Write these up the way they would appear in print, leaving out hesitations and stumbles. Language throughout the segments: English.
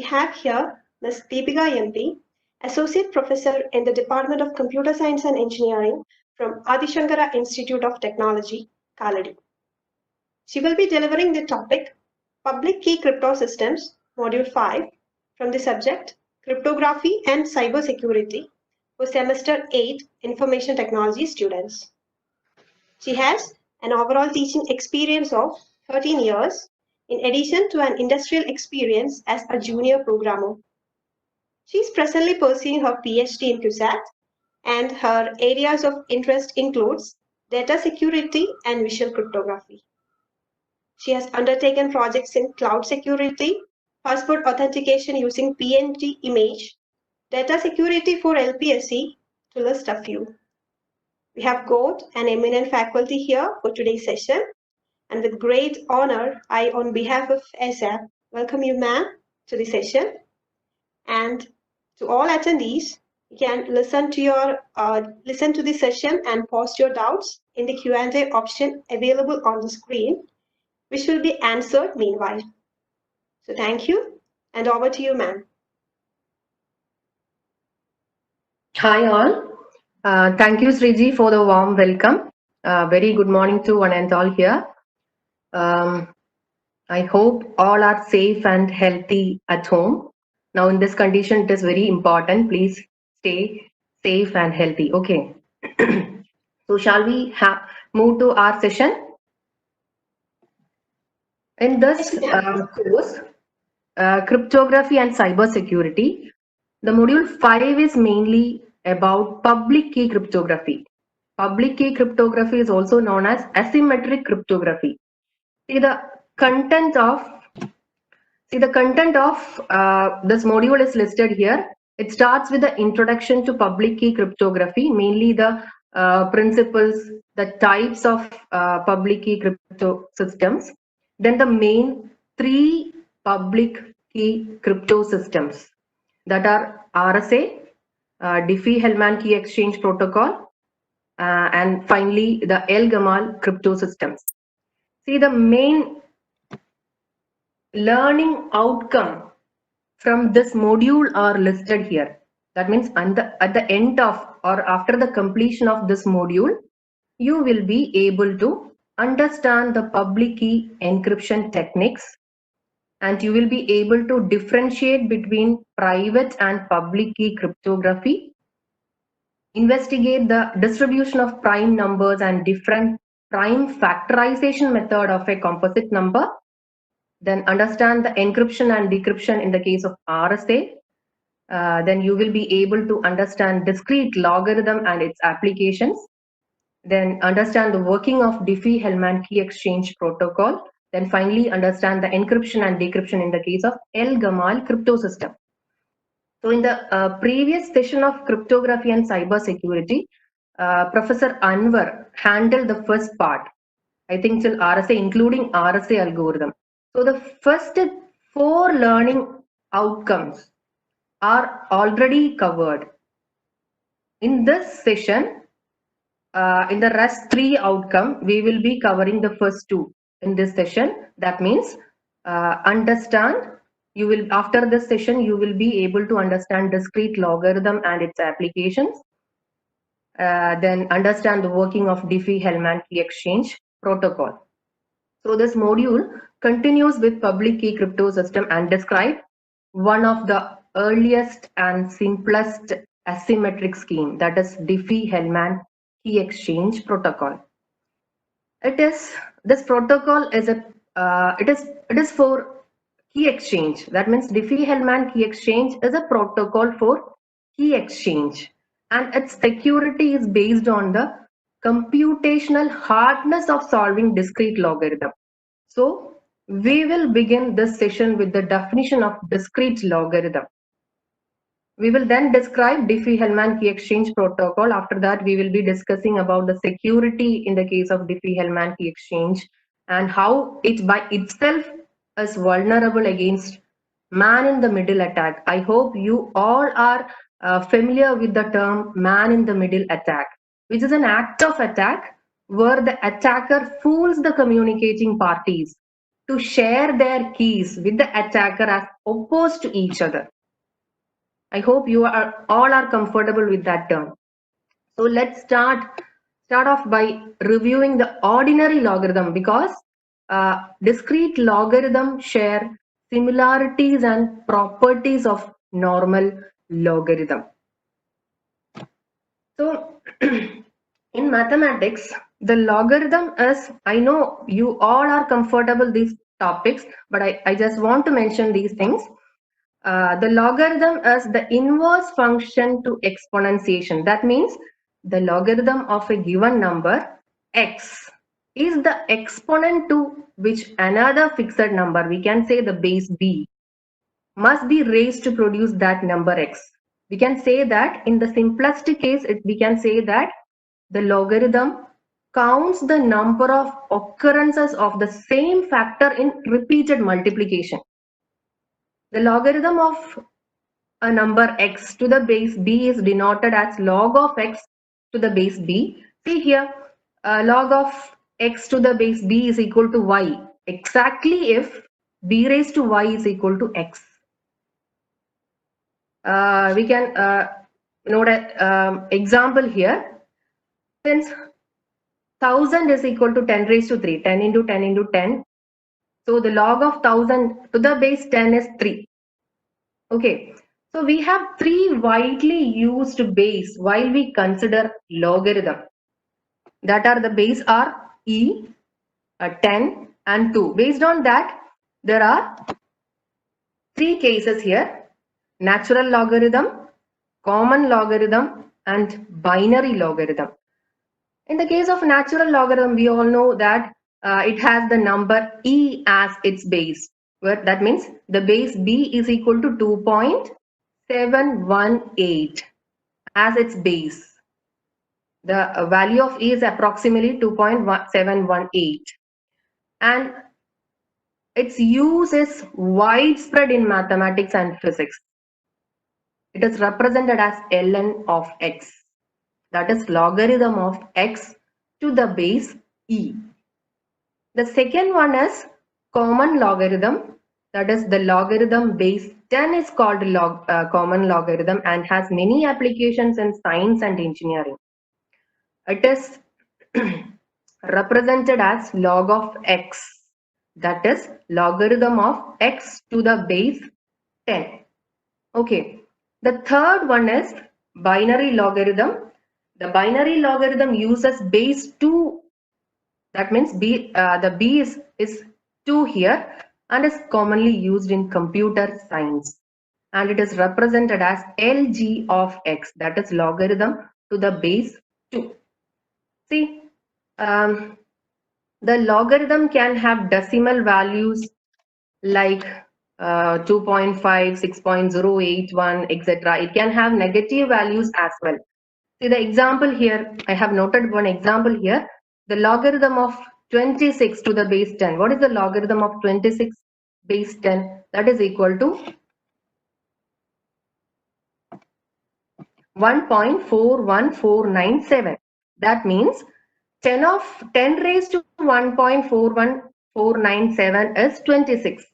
have here Ms. Deepika MP, Associate Professor in the Department of Computer Science and Engineering from Adi Shankara Institute of Technology, Kaladi. She will be delivering the topic Public Key Crypto Systems, Module 5, from the subject Cryptography and Cybersecurity for Semester 8 Information Technology students. She has an overall teaching experience of 13 years, in addition to an industrial experience as a junior programmer. She is presently pursuing her PhD in CUSAT, and her areas of interest includes data security and visual cryptography. She has undertaken projects in cloud security, passport authentication using PNG image, data security for LPSC, to list a few. We have got an eminent faculty here for today's session, and with great honor, I, on behalf of ASAP, welcome you, ma'am, to the session. And to all attendees, you can listen to the session and post your doubts in the Q&A option available on the screen, which will be answered meanwhile. So thank you, and over to you, ma'am. Hi all. Thank you, Sriji, for the warm welcome. Very good morning to one and all here. I hope all are safe and healthy at home. Now in this condition, it is very important. Please stay safe and healthy. Okay. So shall we move to our session? In this course, Cryptography and Cybersecurity, the module 5 is mainly about public key cryptography. Public key cryptography is also known as asymmetric cryptography. See the content of this module is listed here. It starts with the introduction to public key cryptography, mainly the principles, the types of public key crypto systems. Then the main 3 public key crypto systems that are RSA, Diffie-Hellman key exchange protocol, and finally the El-Gamal crypto systems. See, the main learning outcome from this module are listed here. That means at the end of or after the completion of this module, you will be able to understand the public key encryption techniques, and you will be able to differentiate between private and public key cryptography, investigate the distribution of prime numbers and different prime factorization method of a composite number, then understand the encryption and decryption in the case of RSA. Then you will be able to understand discrete logarithm and its applications. Then understand the working of Diffie-Hellman key exchange protocol. Then finally understand the encryption and decryption in the case of El-Gamal crypto system. So in the previous session of cryptography and cybersecurity, Professor Anwar handled the first part, I think till RSA, including RSA algorithm. So the first 4 learning outcomes are already covered. In this session, in the rest 3 outcome, we will be covering the first 2 in this session. That means understand. You will, after this session, you will be able to understand discrete logarithm and its applications. Then understand the working of Diffie-Hellman key exchange protocol. So this module continues with public key crypto system and describe one of the earliest and simplest asymmetric scheme, that is Diffie-Hellman key exchange protocol. This protocol is it is for key exchange. That means Diffie-Hellman key exchange is a protocol for key exchange, and its security is based on the computational hardness of solving discrete logarithm. So we will begin this session with the definition of discrete logarithm. We will then describe Diffie-Hellman key exchange protocol. After that, we will be discussing about the security in the case of Diffie-Hellman key exchange and how it by itself is vulnerable against man-in-the-middle attack. I hope you all are familiar with the term man-in-the-middle attack, which is an act of attack where the attacker fools the communicating parties to share their keys with the attacker as opposed to each other. I hope you all are comfortable with that term. So let's start off by reviewing the ordinary logarithm, because discrete logarithm share similarities and properties of normal logarithm. So in mathematics, the logarithm is, I know you all are comfortable these topics, but I just want to mention these things. The logarithm is the inverse function to exponentiation. That means the logarithm of a given number x is the exponent to which another fixed number, we can say the base b, must be raised to produce that number x. We can say that in the simplest case, we can say that the logarithm counts the number of occurrences of the same factor in repeated multiplication. The logarithm of a number x to the base b is denoted as log of x to the base b. See here, log of x to the base b is equal to y, exactly if b raised to y is equal to x. We can note an example here. Since 1000 is equal to 10 raised to 3, 10 into 10 into 10. So the log of 1000 to the base 10 is 3. Okay. So we have three widely used base while we consider logarithm. That are the base are e, 10 and 2. Based on that, there are three cases here: natural logarithm, common logarithm and binary logarithm. In the case of natural logarithm, we all know that it has the number e as its base. Where that means the base b is equal to 2.718 as its base. The value of e is approximately 2.718, and its use is widespread in mathematics and physics. It is represented as ln of x, that is logarithm of x to the base e. The second one is common logarithm, that is the logarithm base 10 is called common logarithm and has many applications in science and engineering. It is represented as log of x, that is logarithm of x to the base 10. Okay, the third one is binary logarithm. The binary logarithm uses base 2. That means the b is 2 here and is commonly used in computer science, and it is represented as lg of x, that is logarithm to the base 2. See, the logarithm can have decimal values like 2.5, 6.081, etc. It can have negative values as well. See the example here, I have noted one example here. The logarithm of 26 to the base 10. What is the logarithm of 26 base 10? That is equal to 1.41497. That means 10 raised to 1.41497 is 26.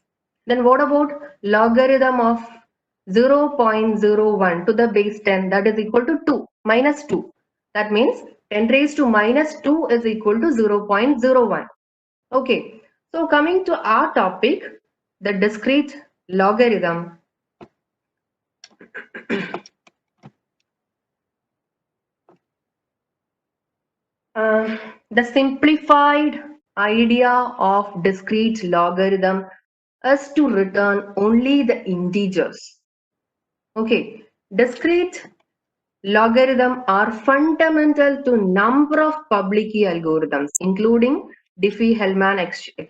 Then what about logarithm of 0.01 to the base 10? That is equal to 2 minus 2. That means 10 raised to minus 2 is equal to 0.01. Okay, so coming to our topic, the discrete logarithm. The simplified idea of discrete logarithm is to return only the integers. Okay, discrete logarithm are fundamental to number of public key algorithms, including Diffie-Hellman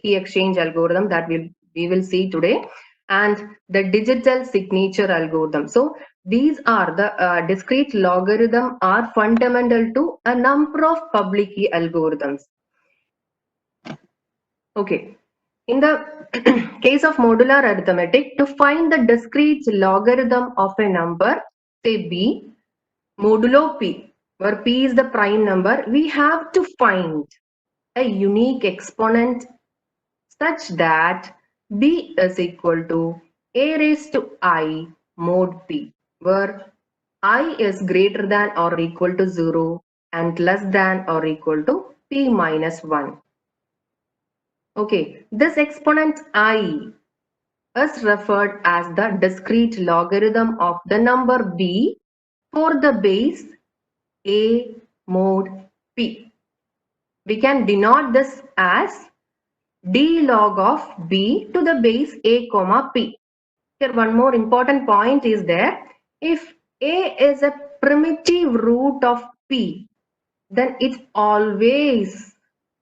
key exchange algorithm that we will see today, and the digital signature algorithm. So these are the discrete logarithm are fundamental to a number of public key algorithms. Okay, in the case of modular arithmetic, to find the discrete logarithm of a number, say b, modulo p, where p is the prime number, we have to find a unique exponent such that B is equal to A raised to I mod P, where I is greater than or equal to 0 and less than or equal to P minus 1. Okay, this exponent I is referred as the discrete logarithm of the number B for the base A mod P. We can denote this as d log of B to the base A comma P. Here one more important point is there. If A is a primitive root of P, then it always,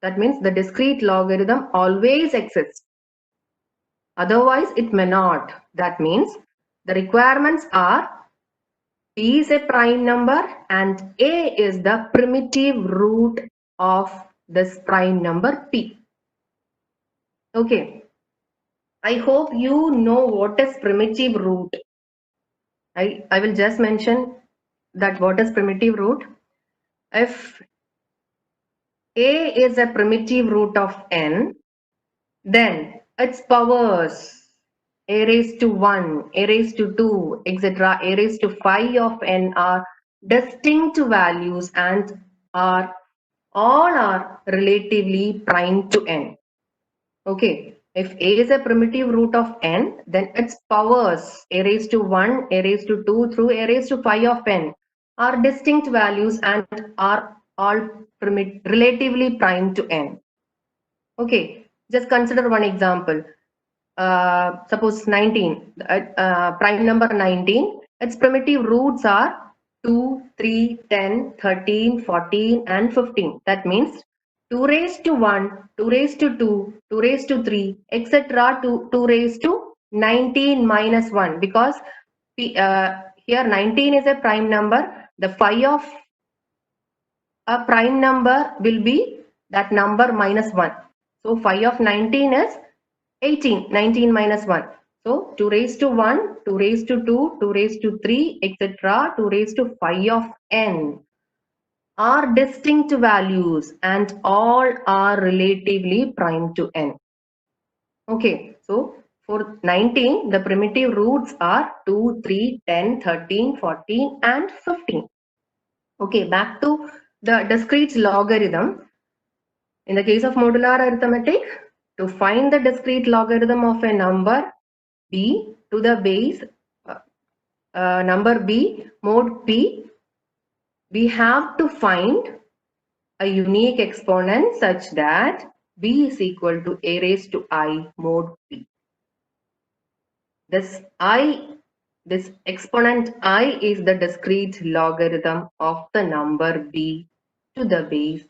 that means the discrete logarithm always exists. Otherwise, it may not. That means the requirements are P is a prime number and A is the primitive root of this prime number P. Okay. I hope you know what is primitive root. I will just mention that what is primitive root. If A is a primitive root of n, then its powers a raised to 1, a raised to 2, etc., a raised to 5 of n are distinct values and all are relatively prime to n. Okay, if A is a primitive root of n, then its powers a raised to 1, a raised to 2 through a raised to 5 of n are distinct values and are all relatively prime to n. Okay, just consider one example. Suppose 19, prime number 19, its primitive roots are 2, 3, 10, 13, 14 and 15. That means 2 raised to 1, 2 raised to 2, 2 raised to 3, etc. to 2 raised to 19 minus 1, because here 19 is a prime number. The phi of a prime number will be that number minus 1. So phi of 19 is 18, 19 minus 1. So 2 raised to 1, 2 raised to 2, 2 raised to 3, etc. 2 raised to 5 of n are distinct values and all are relatively prime to n. Okay, so for 19, the primitive roots are 2, 3, 10, 13, 14 and 15. Okay, back to the discrete logarithm. In the case of modular arithmetic, to find the discrete logarithm of a number B to the base number B mod P, we have to find a unique exponent such that B is equal to A raised to I mod P. This exponent I is the discrete logarithm of the number B to the base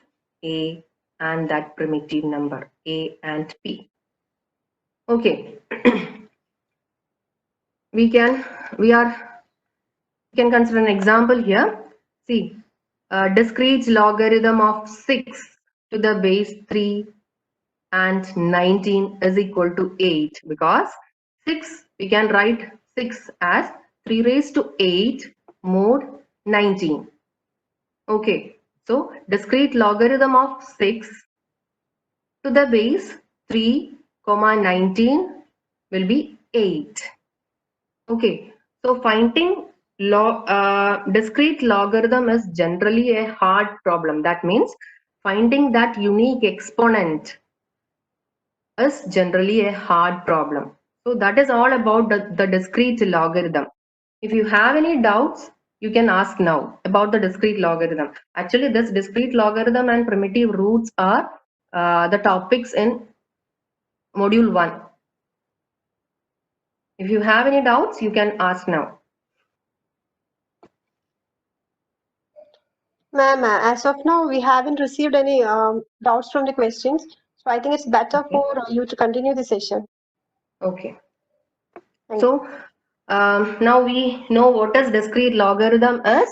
A and that primitive number A and P. Okay. we can consider an example here. See, discrete logarithm of 6 to the base 3 and 19 is equal to 8, because 6, we can write 6 as 3 raised to 8 mod 19. Okay, so discrete logarithm of 6 to the base 3 comma 19 will be 8. Okay, so finding discrete logarithm is generally a hard problem. That means finding that unique exponent is generally a hard problem. So that is all about the discrete logarithm. If you have any doubts, you can ask now about the discrete logarithm. Actually, this discrete logarithm and primitive roots are the topics in module 1. If you have any doubts, you can ask now. Ma'am, as of now, we haven't received any doubts from the questions. So I think it's better for you to continue the session. Okay. Thank So now we know what is discrete logarithm is.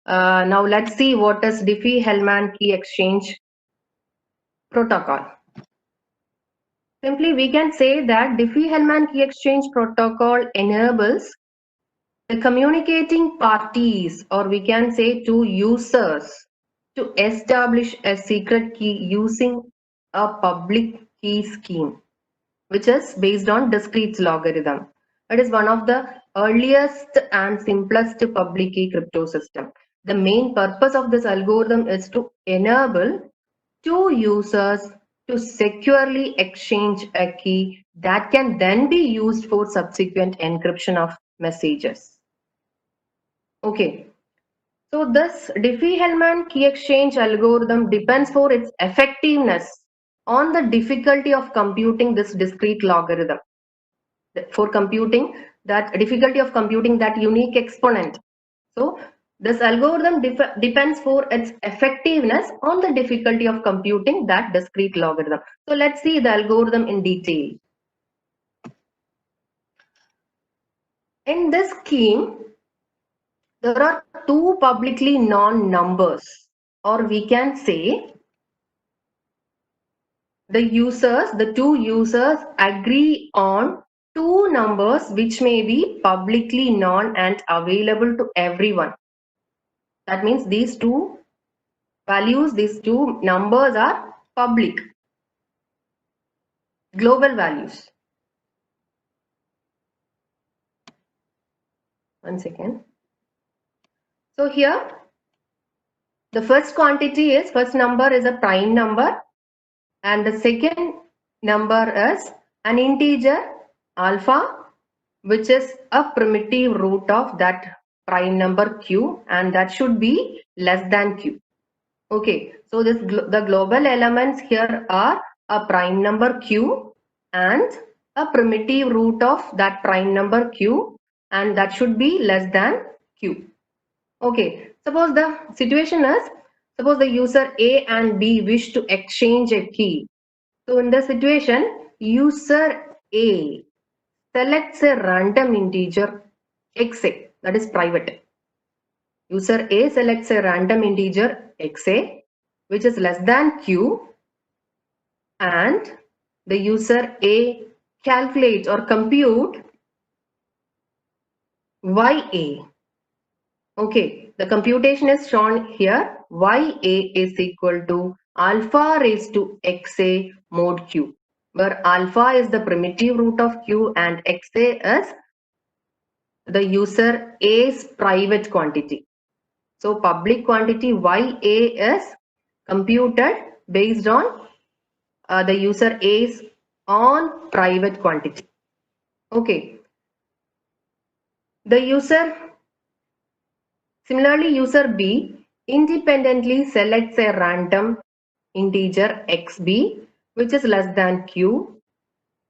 Now let's see what is Diffie-Hellman key exchange protocol. Simply we can say that Diffie-Hellman key exchange protocol enables the communicating parties, or we can say two users, to establish a secret key using a public key scheme. which is based on discrete logarithm. It is one of the earliest and simplest public key crypto system. The main purpose of this algorithm is to enable two users to securely exchange a key that can then be used for subsequent encryption of messages. Okay, so this Diffie-Hellman key exchange algorithm depends for its effectiveness on the difficulty of computing this discrete logarithm. For computing that difficulty of computing that unique exponent. So this algorithm depends for its effectiveness on the difficulty of computing that discrete logarithm. So let's see the algorithm in detail. In this scheme, there are two publicly known numbers, or we can say the two users agree on two numbers which may be publicly known and available to everyone. That means these two values, these two numbers are public, global values. One second. So here, the first number is a prime number, and the second number is an integer alpha, which is a primitive root of that prime number q, and that should be less than q. Okay, so the global elements here are a prime number q and a primitive root of that prime number q, and that should be less than q. Okay, suppose the situation is, suppose the user A and B wish to exchange a key. So in the situation, user A selects a random integer xa, that is private. User A selects a random integer xa, which is less than q, and the user A calculates or compute ya. Okay, the computation is shown here. Ya is equal to alpha raised to xa mod q, where alpha is the primitive root of q and xa is the user A's private quantity. So public quantity ya is computed based on the user A's on private quantity. Okay. Similarly, user B independently selects a random integer xb, which is less than q,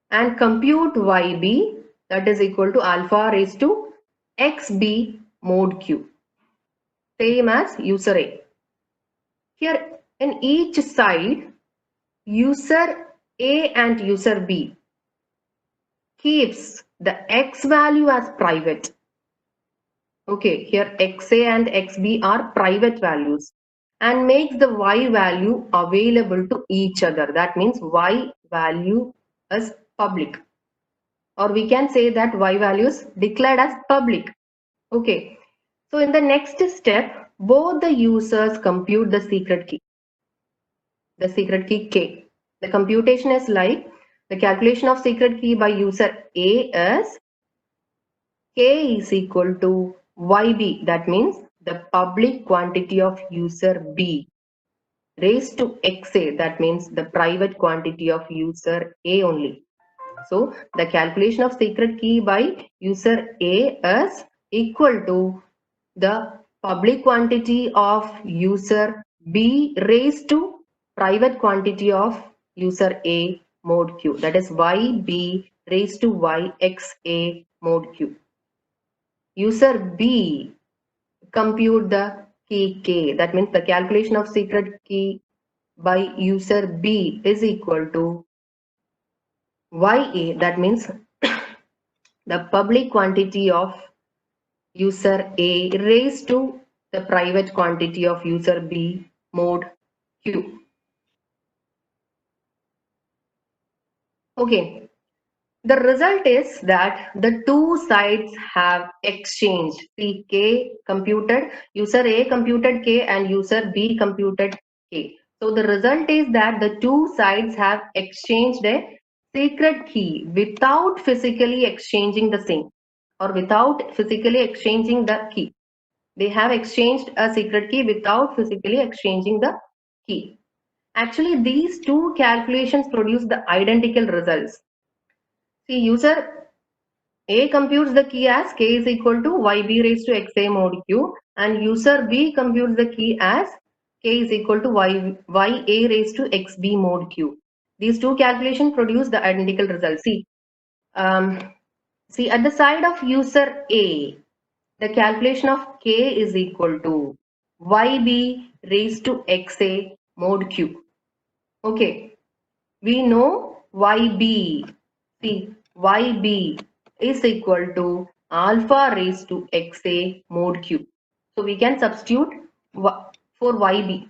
and compute yb, that is equal to alpha raised to xb mod q, same as user A. Here in each side, user A and user B keeps the x value as private. Okay, here xa and xb are private values and makes the y value available to each other. That means y value is public, or we can say that y value is declared as public. Okay, so in the next step, both the users compute the secret key k. The computation is like the calculation of secret key by user A is k is equal to yb, that means the public quantity of user B raised to xa, that means the private quantity of user A only. So the calculation of secret key by user A is equal to the public quantity of user B raised to private quantity of user A mod q, that is yb raised to yxa mod q. User B compute the key k, that means the calculation of secret key by user B is equal to ya, that means the public quantity of user A raised to the private quantity of user B mod q. Okay, the result is that the two sides have exchanged. See, k computed, user A computed k and user B computed k. So the result is that the two sides have exchanged a secret key without physically exchanging the same or without physically exchanging the key. They have exchanged a secret key without physically exchanging the key. Actually, these two calculations produce the identical results. See, user A computes the key as k is equal to yb raised to xa mod q, and user B computes the key as k is equal to ya raised to xb mod q. These two calculations produce the identical result. See, at the side of user A, the calculation of k is equal to yb raised to xa mod q. Okay, we know yb. See, yb is equal to alpha raised to xa mod q. So we can substitute for yb.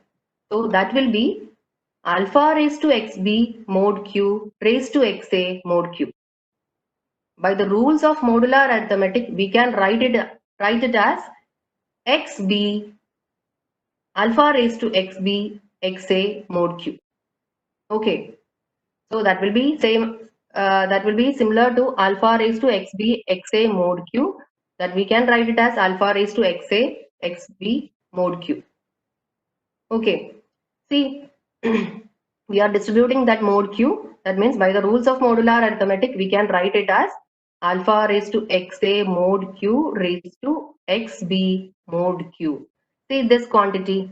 So that will be alpha raised to xb mod q raised to xa mod q. By the rules of modular arithmetic, we can write it as xb alpha raised to xb xa mod q. Okay, so that will be same. That will be similar to alpha raised to xb xa mod q, that we can write it as alpha raised to xa xb mod q. Okay, see, we are distributing that mod q. That means by the rules of modular arithmetic, we can write it as alpha raised to xa mod q raised to xb mod q. See this quantity,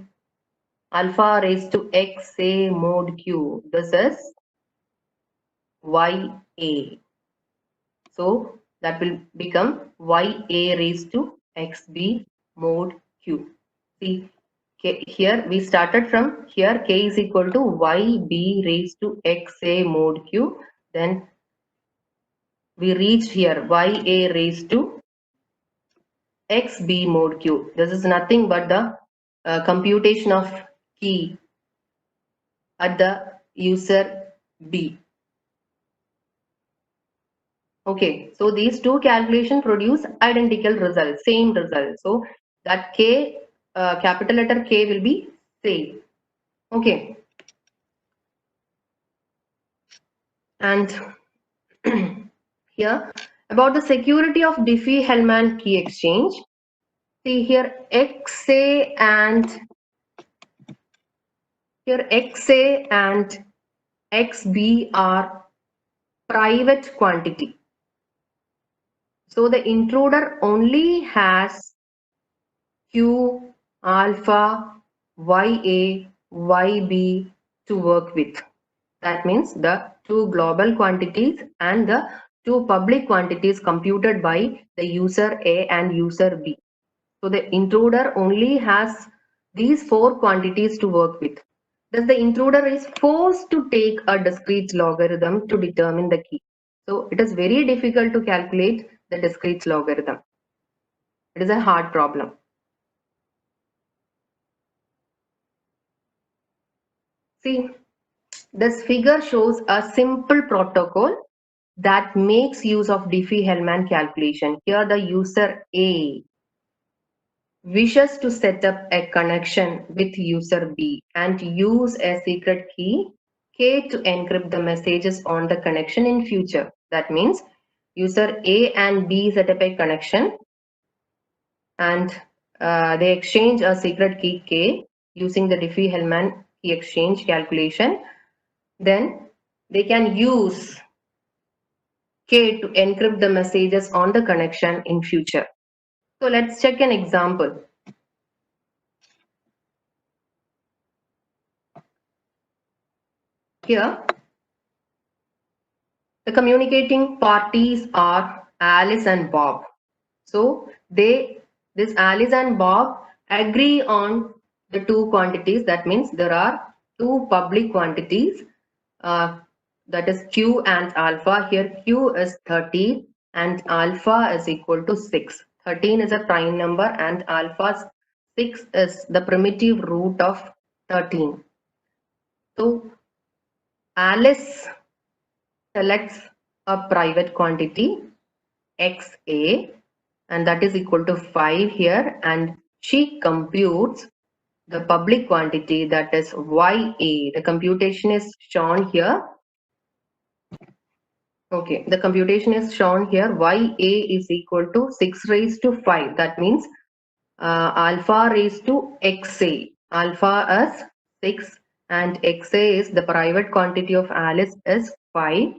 alpha raised to xa mod q. This is ya. So that will become ya raised to xb mod q. See, here we started from here, k is equal to yb raised to xa mod q. Then we reached here ya raised to xb mod q. This is nothing but the computation of key at the user B. Okay, so these two calculations produce identical results, same result. So that k, capital letter K will be same. Okay, and here about the security of Diffie-Hellman key exchange. See here XA and XB are private quantity. So the intruder only has Q, alpha, YA, YB to work with. That means the two global quantities and the two public quantities computed by the user A and user B. So the intruder only has these four quantities to work with. Thus the intruder is forced to take a discrete logarithm to determine the key. So it is very difficult to calculate the discrete logarithm. It is a hard problem. See, this figure shows a simple protocol that makes use of Diffie-Hellman calculation. Here the user A wishes to set up a connection with user B and use a secret key K to encrypt the messages on the connection in future. That means user A and B set up a connection and they exchange a secret key K using the Diffie-Hellman key exchange calculation. Then they can use K to encrypt the messages on the connection in future. So let's check an example. Here, the communicating parties are Alice and Bob. So this Alice and Bob agree on the two quantities. That means there are two public quantities, that is Q and alpha. Here Q is 13 and alpha is equal to 6. 13 is a prime number and alpha 6 is the primitive root of 13. So Alice selects a private quantity XA and that is equal to 5 here, and she computes the public quantity, that is YA. The computation is shown here. Okay, the computation is shown here. Ya is equal to 6 raised to 5. That means alpha raised to xa. Alpha is 6 and xa is the private quantity of Alice is 5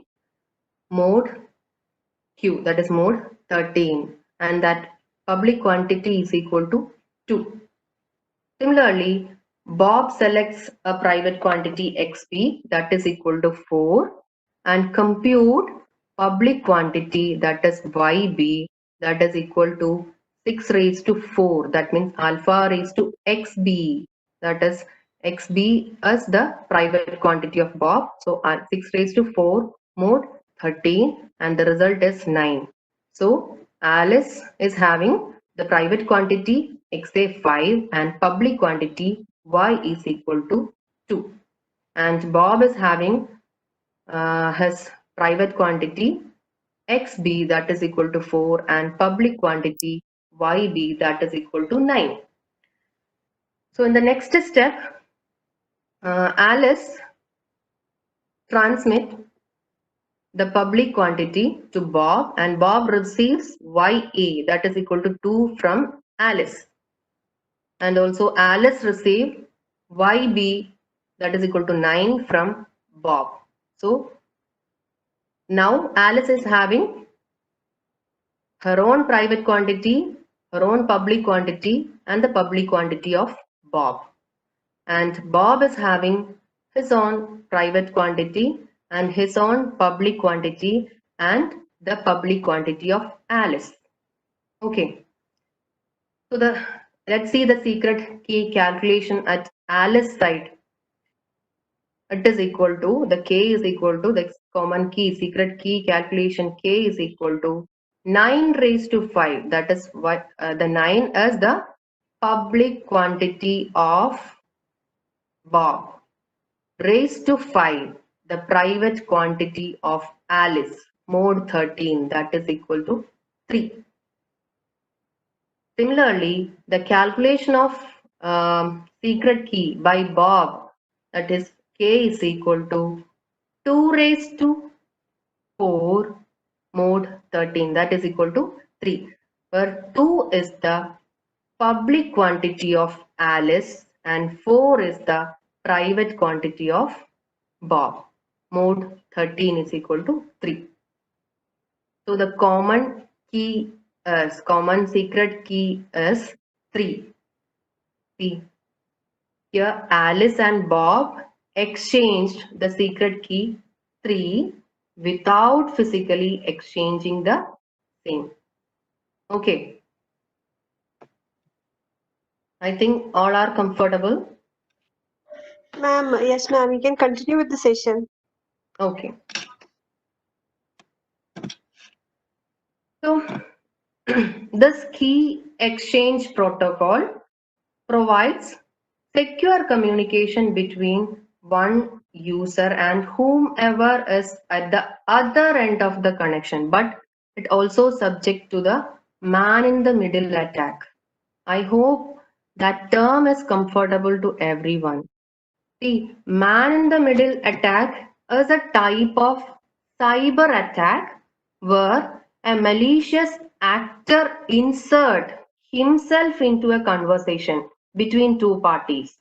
mod q, that is mod 13, and that public quantity is equal to 2. Similarly, Bob selects a private quantity xp that is equal to 4 and compute public quantity that is yb that is equal to 6 raised to 4. That means alpha raised to xb, that is xb as the private quantity of Bob. So 6 raised to 4 mod 13 and the result is 9. So Alice is having the private quantity xa 5 and public quantity y is equal to 2. And Bob is having his private quantity xb that is equal to 4 and public quantity yb that is equal to 9. So in the next step, Alice transmit the public quantity to Bob and Bob receives ya that is equal to 2 from Alice. And also Alice received YB that is equal to 9 from Bob. So now Alice is having her own private quantity, her own public quantity and the public quantity of Bob. And Bob is having his own private quantity and his own public quantity and the public quantity of Alice. Okay. So let's see the secret key calculation at Alice side. It is equal to, the k is equal to the common key, secret key calculation k is equal to 9 raised to 5. That is what the 9 is the public quantity of Bob raised to 5 the private quantity of Alice mod 13 that is equal to 3. Similarly, the calculation of secret key by Bob, that is k is equal to 2 raised to 4 mod 13 that is equal to 3, where 2 is the public quantity of Alice and 4 is the private quantity of Bob. Mod 13 is equal to 3. So the common key is, common secret key is 3. See, here Alice and Bob exchanged the secret key 3 without physically exchanging the same. Okay. I think all are comfortable. Ma'am, yes, ma'am, you can continue with the session. Okay. So this key exchange protocol provides secure communication between one user and whomever is at the other end of the connection, but it also subject to the man in the middle attack. I hope that term is comfortable to everyone. See, man in the middle attack is a type of cyber attack where a malicious actor insert himself into a conversation between two parties,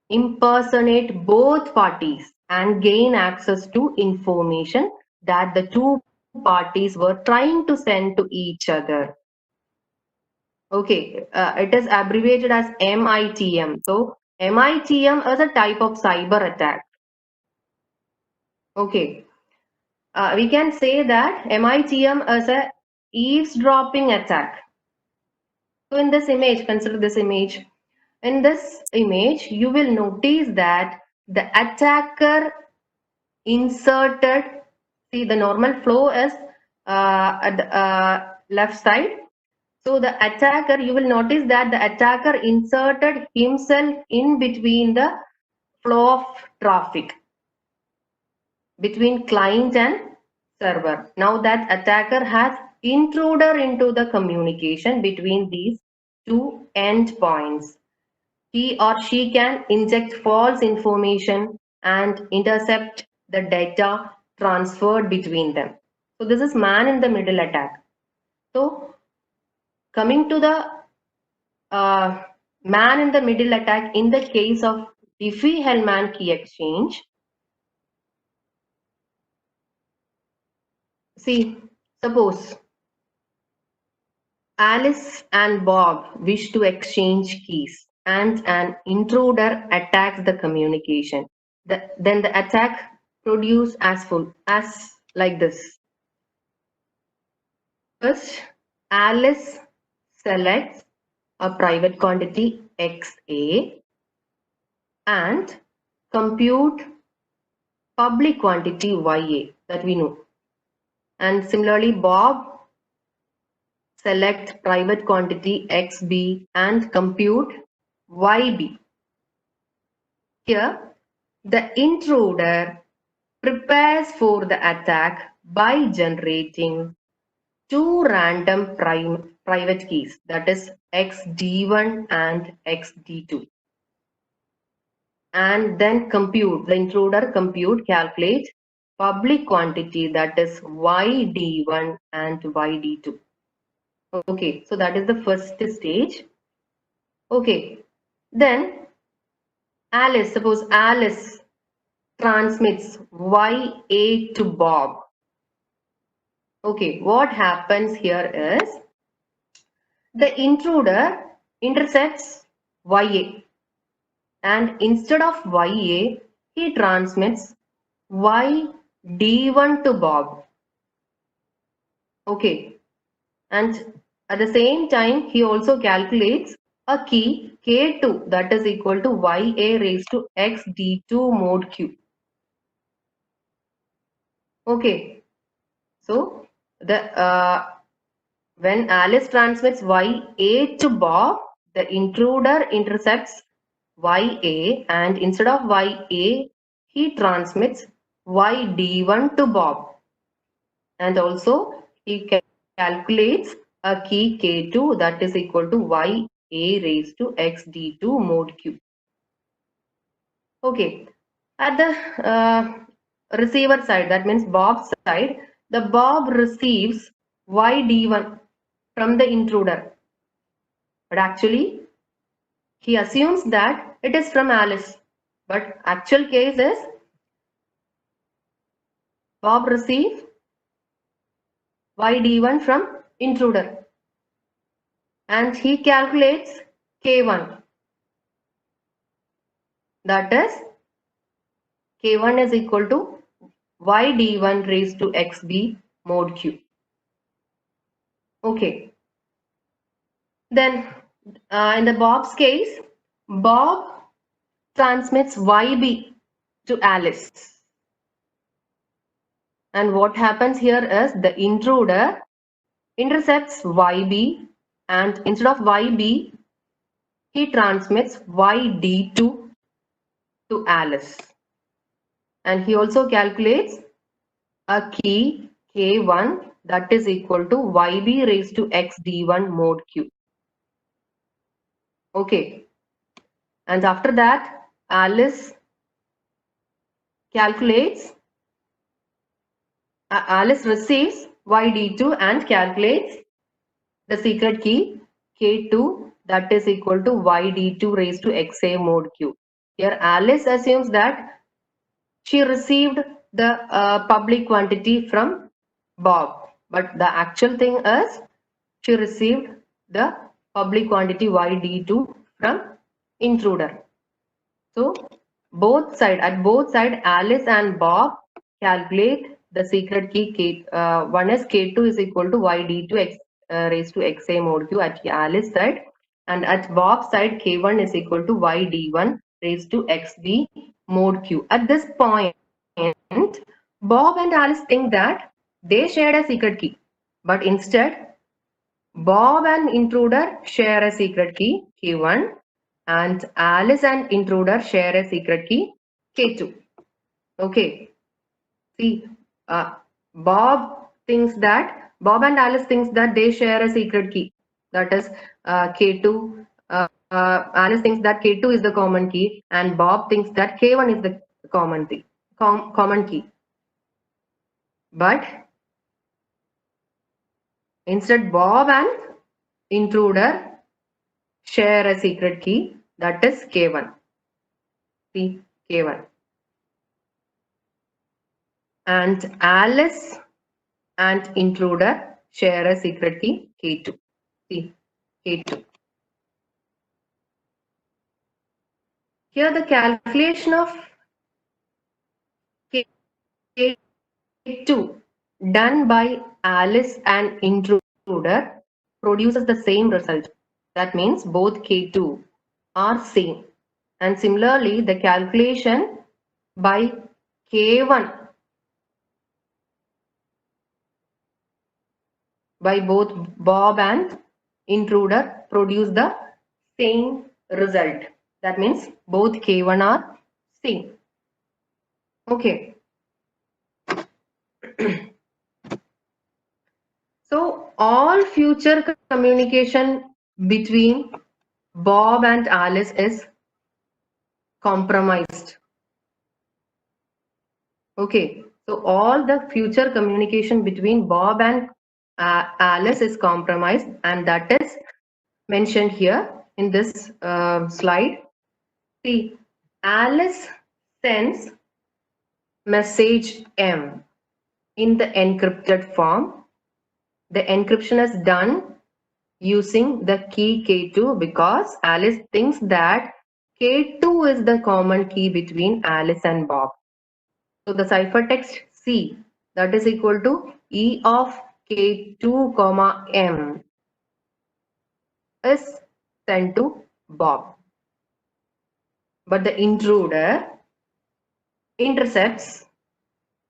impersonate both parties and gain access to information that the two parties were trying to send to each other. Okay, it is abbreviated as MITM. So MITM is a type of cyber attack. Okay, we can say that MITM is a eavesdropping attack. So in this image, consider this image. In this image, you will notice that the attacker inserted, see the normal flow is at the left side. So the attacker, you will notice that the attacker inserted himself in between the flow of traffic between client and server. Now that attacker has intruder into the communication between these two endpoints. He or she can inject false information and intercept the data transferred between them. So this is man in the middle attack. So coming to the man in the middle attack in the case of Diffie-Hellman key exchange. See, suppose Alice and Bob wish to exchange keys and an intruder attacks the communication. Then the attack produces as like this. First, Alice selects a private quantity XA and compute public quantity YA that we know. And similarly, Bob select private quantity XB and compute YB. Here, the intruder prepares for the attack by generating two random private keys, that is XD1 and XD2. And then the intruder calculate public quantity, that is YD1 and YD2. Okay, so that is the first stage. Okay, then suppose Alice transmits YA to Bob. Okay, what happens here is the intruder intercepts YA, and instead of YA, he transmits YD1 to Bob. Okay, and at the same time, he also calculates a key K2 that is equal to YA raised to XD2 mod Q. Okay, so the when Alice transmits YA to Bob, the intruder intercepts YA, and instead of YA, he transmits YD1 to Bob, and also he calculates a key K2 that is equal to YA raised to XD2 mod Q. Okay, at the receiver side, that means Bob's side, the Bob receives YD1 from the intruder, but actually he assumes that it is from Alice, but actual case is Bob receives YD1 from intruder and he calculates K1, that is K1 is equal to YD1 raised to XB mod Q. Okay, then in the Bob's case, Bob transmits YB to Alice, and what happens here is the intruder intercepts YB, and instead of YB, he transmits YD2 to Alice, and he also calculates a key K1 that is equal to YB raised to XD1 mod Q. Okay, and after that, Alice receives YD2 and calculates the secret key K2 that is equal to YD2 raised to XA mod Q. Here Alice assumes that she received the public quantity from Bob, but the actual thing is she received the public quantity YD2 from intruder. So both side Alice and Bob calculate the secret key one is K2 is equal to YD2 raised to XA mod Q at Alice side, and at Bob's side K1 is equal to YD1 raised to XB mod Q. At this point, Bob and Alice think that they shared a secret key, but instead Bob and intruder share a secret key K1, and Alice and intruder share a secret key K2. Okay, see, Bob and Alice thinks that they share a secret key, that is K2. Alice thinks that K2 is the common key, and Bob thinks that K1 is the common key. but instead Bob and intruder share a secret key, that is K1. See, K1. And Alice and intruder share a secret key, K2. See, K2. Here the calculation of K2 done by Alice and intruder produces the same result. That means both K2 are same. And similarly, the calculation by K1 by both Bob and intruder produce the same result. That means both K1 are same. Okay. So all future communication between Bob and Alice is compromised. Okay. So all the future communication between Bob and Alice is compromised, and that is mentioned here in this slide. See, Alice sends message M in the encrypted form. The encryption is done using the key K2 because Alice thinks that K2 is the common key between Alice and Bob. So the ciphertext C, that is equal to E of K2 comma M is sent to Bob. But the intruder intercepts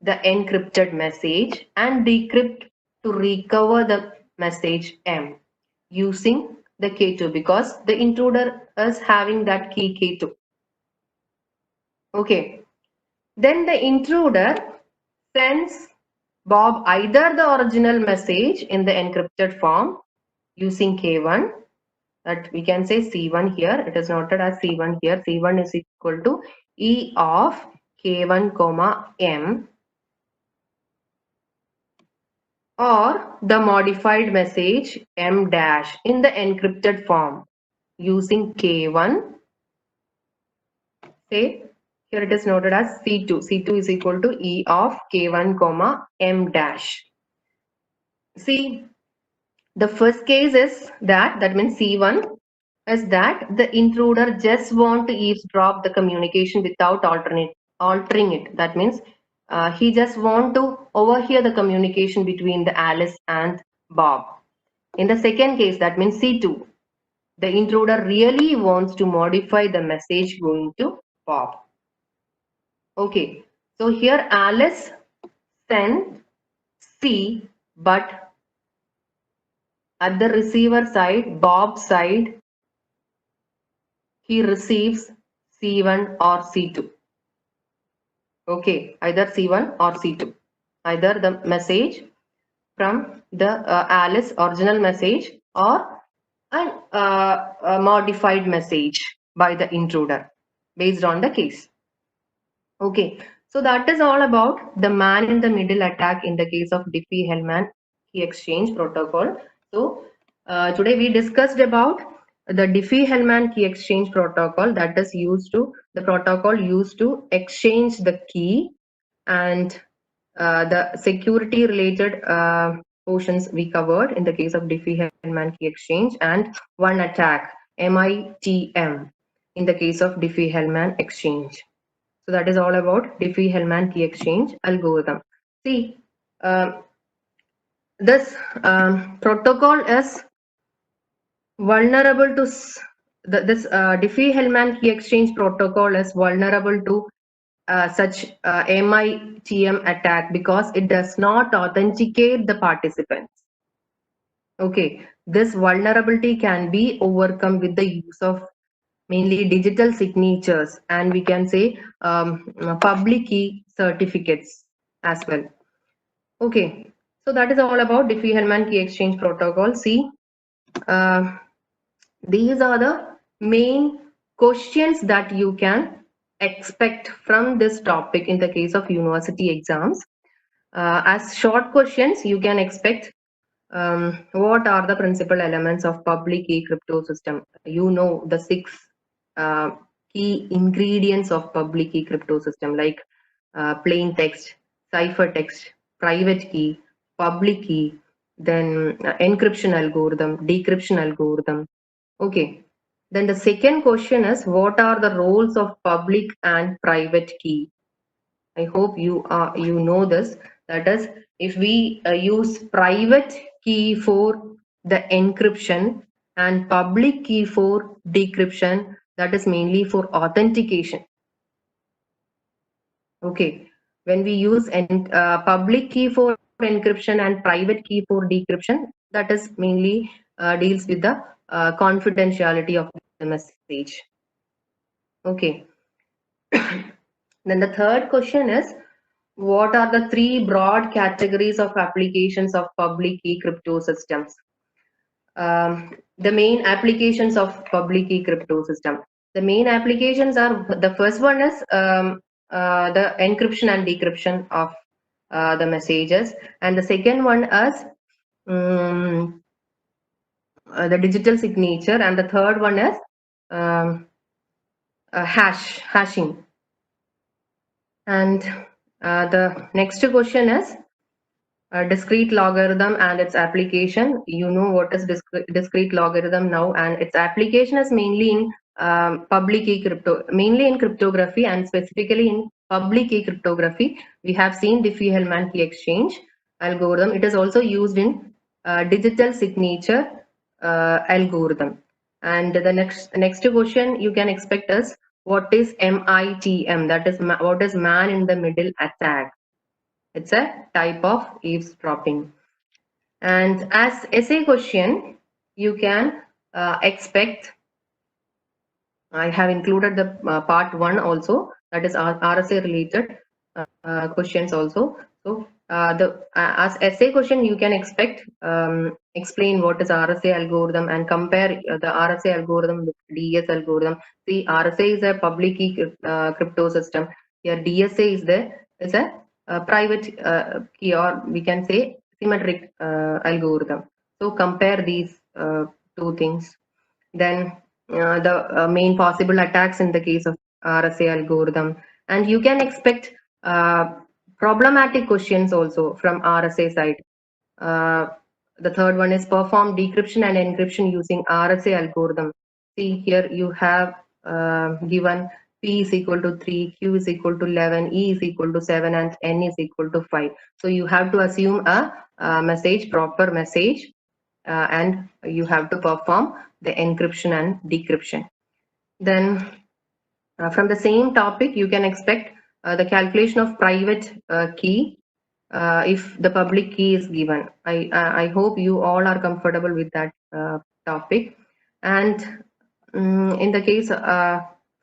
the encrypted message and decrypt to recover the message M using the K2 because the intruder is having that key K2. Okay. Then the intruder sends Bob either the original message in the encrypted form using K1, that we can say C1 here, it is noted as C1 here. C1 is equal to E of K1 comma M, or the modified message M dash in the encrypted form using K1. Say here it is noted as C2. C2 is equal to E of K1 comma M dash. See, the first case is that means C1 is that the intruder just want to eavesdrop the communication without altering it. That means he just want to overhear the communication between the Alice and Bob. In the second case, that means C2, the intruder really wants to modify the message going to Bob. Okay, so here Alice sent C, but at the receiver side, Bob's side, he receives C1 or C2. Okay, either C1 or C2. Either the message from the Alice original message or a modified message by the intruder based on the case. Okay, so that is all about the man in the middle attack in the case of Diffie-Hellman key exchange protocol. So today we discussed about the Diffie-Hellman key exchange protocol, that is the protocol used to exchange the key, and the security related portions we covered in the case of Diffie-Hellman key exchange, and one attack, MITM, in the case of Diffie-Hellman exchange. So that is all about Diffie-Hellman key exchange algorithm. See, this protocol is vulnerable to this Diffie-Hellman key exchange protocol is vulnerable to such MITM attack because it does not authenticate the participants. Okay, this vulnerability can be overcome with the use of mainly digital signatures, and we can say public key certificates as well. Okay, so that is all about Diffie-Hellman key exchange protocol. See, these are the main questions that you can expect from this topic in the case of university exams. As short questions, you can expect what are the principal elements of public key crypto system. You know the 6 key ingredients of public key crypto system, like plain text, ciphertext, private key, public key, then encryption algorithm, decryption algorithm. Okay. Then the second question is, what are the roles of public and private key? I hope you know this. That is, if we use private key for the encryption and public key for decryption, that is mainly for authentication. Okay, when we use public key for encryption and private key for decryption, that is mainly deals with the confidentiality of the message. Okay. Then the third question is, what are the 3 broad categories of applications of public key crypto systems? The main applications of public key crypto system. The main applications are, the first one is the encryption and decryption of the messages, and the second one is the digital signature, and the third one is hashing. And the next question is discrete logarithm and its application. You know what is discrete logarithm now, and its application is mainly in public key crypto, mainly in cryptography, and specifically in public key cryptography. We have seen Diffie-Hellman key exchange algorithm. It is also used in digital signature algorithm. And the next question you can expect is, what is MITM? That is, what is man in the middle attack? It's a type of eavesdropping. And as essay question, you can expect, I have included the part 1 also, that is RSA related questions also. So as essay question, you can expect explain what is RSA algorithm and compare the RSA algorithm with DS algorithm. See, RSA is a public key crypto system. Here DSA is a private key, or we can say symmetric algorithm. So compare these 2 things. Then the main possible attacks in the case of RSA algorithm, and you can expect problematic questions also from RSA side. The third one is perform decryption and encryption using RSA algorithm. See, here you have given P is equal to 3, Q is equal to 11, E is equal to 7, and N is equal to 5. So you have to assume a proper message, and you have to perform the encryption and decryption. Then from the same topic, you can expect the calculation of private key if the public key is given. I hope you all are comfortable with that topic. And in the case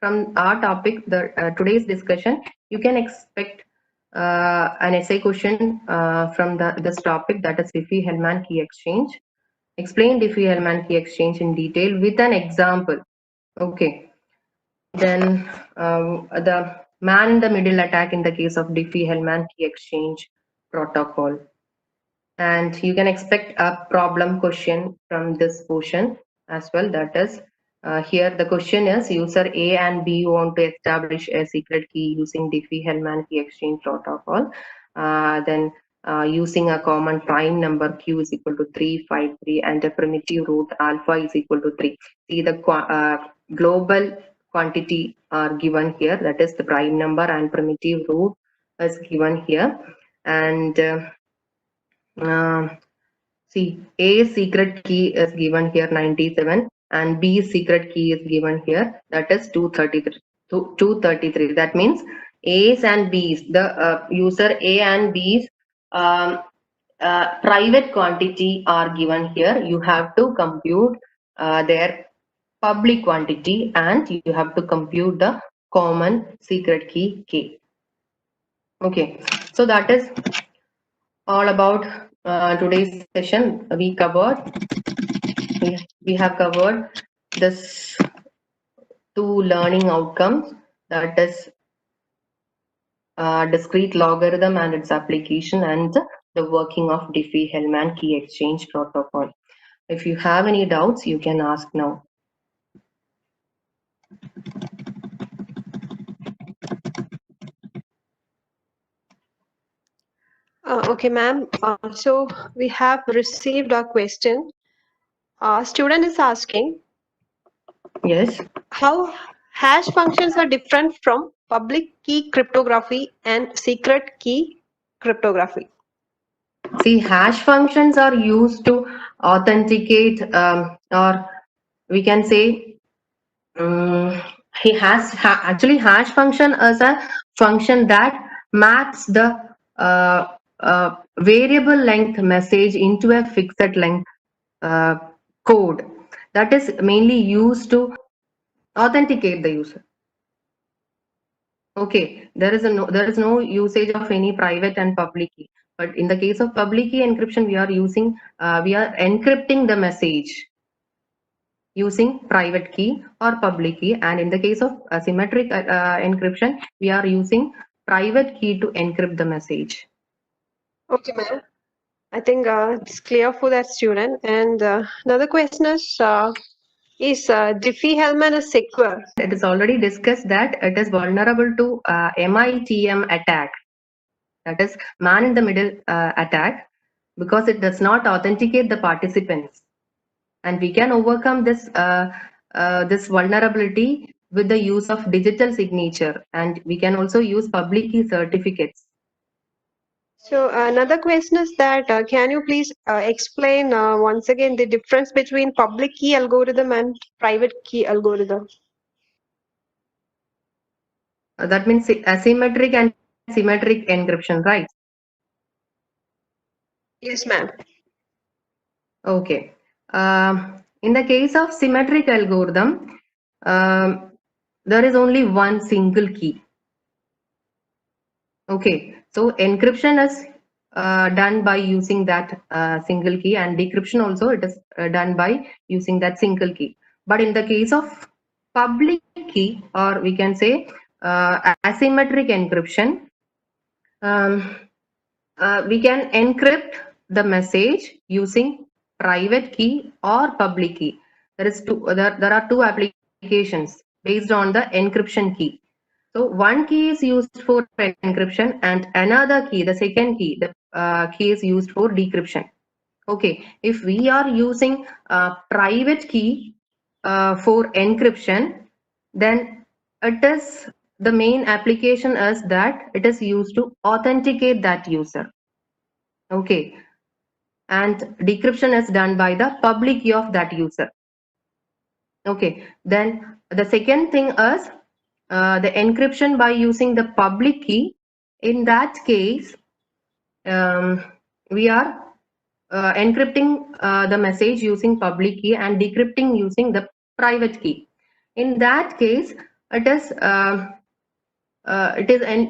from our topic, the today's discussion, you can expect an essay question from this topic, that is Diffie-Hellman key exchange. Explain Diffie-Hellman key exchange in detail with an example. Okay. Then the man in the middle attack in the case of Diffie-Hellman key exchange protocol. And you can expect a problem question from this portion as well. That is, here the question is, user A and B want to establish a secret key using Diffie-Hellman key exchange protocol. Then using a common prime number Q is equal to 353 and a primitive root alpha is equal to 3. See, the global quantity are given here, that is the prime number, and primitive root is given here. And see, A's secret key is given here 97, and B's secret key is given here, that is 233. That means A's and B's, the user A and B's private quantity are given here. You have to compute their public quantity, and you have to compute the common secret key K. Okay, so that is all about today's session. We have covered this 2 learning outcomes, that is discrete logarithm and its application, and the working of Diffie-Hellman key exchange protocol. If you have any doubts, you can ask now. Okay, ma'am. So we have received a question. Student is asking Yes. how hash functions are different from public key cryptography and secret key cryptography. See, hash functions are used to authenticate, or we can say, actually hash function is a function that maps the variable length message into a fixed length code that is mainly used to authenticate the user. Okay, there is no usage of any private and public key. But in the case of public key encryption, we are encrypting the message using private key or public key, and in the case of asymmetric encryption, we are using private key to encrypt the message. Okay, ma'am. I think it's clear for that student. And another question is Diffie-Hellman is secure? It is already discussed that it is vulnerable to MITM attack, that is man in the middle attack, because it does not authenticate the participants, and we can overcome this this vulnerability with the use of digital signature, and we can also use public key certificates. So another question is that can you please explain once again the difference between public key algorithm and private key algorithm? That means asymmetric and symmetric encryption, right? Yes, ma'am. Okay. In the case of symmetric algorithm, there is only one single key. Okay, so encryption is done by using that single key, and decryption also it is done by using that single key. But in the case of public key, or we can say asymmetric encryption, we can encrypt the message using private key or public key. There are two applications based on the encryption key. So one key is used for encryption, and another key, the second key, the key is used for decryption. Okay, if we are using private key for encryption, then it is the main application is that it is used to authenticate that user. Okay, and decryption is done by the public key of that user. Okay, then the second thing is the encryption by using the public key. In that case, we are encrypting the message using public key and decrypting using the private key. In that case, it is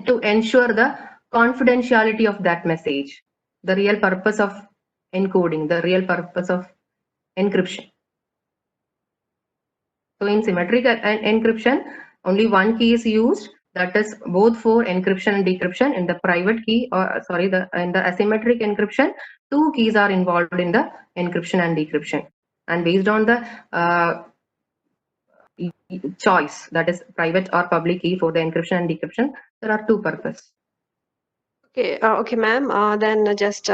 to ensure the confidentiality of that message, the real purpose of encoding, the real purpose of encryption. So in symmetric encryption, only one key is used, that is both for encryption and decryption. In the private key, or sorry, in the asymmetric encryption, two keys are involved in the encryption and decryption, and based on the choice, that is private or public key for the encryption and decryption, there are two purposes. Okay, okay, ma'am. Then just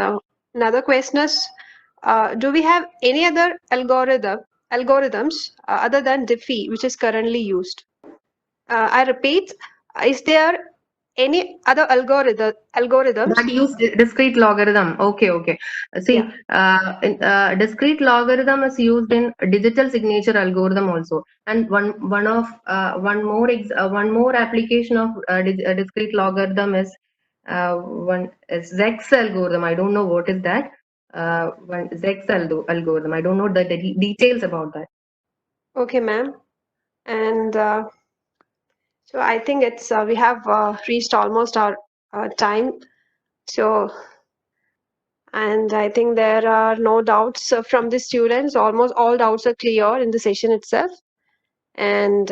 another question is, do we have any other algorithms other than Diffie which is currently used? I repeat, is there any other algorithms That use discrete logarithm. Okay. See, discrete logarithm is used in digital signature algorithm also, and one more application of discrete logarithm is one is Zex algorithm. I don't know what is that. One Zex algorithm. I don't know the details about that. Okay, ma'am. And so I think it's we have reached almost our time. So, and I think there are no doubts from the students. Almost all doubts are clear in the session itself. And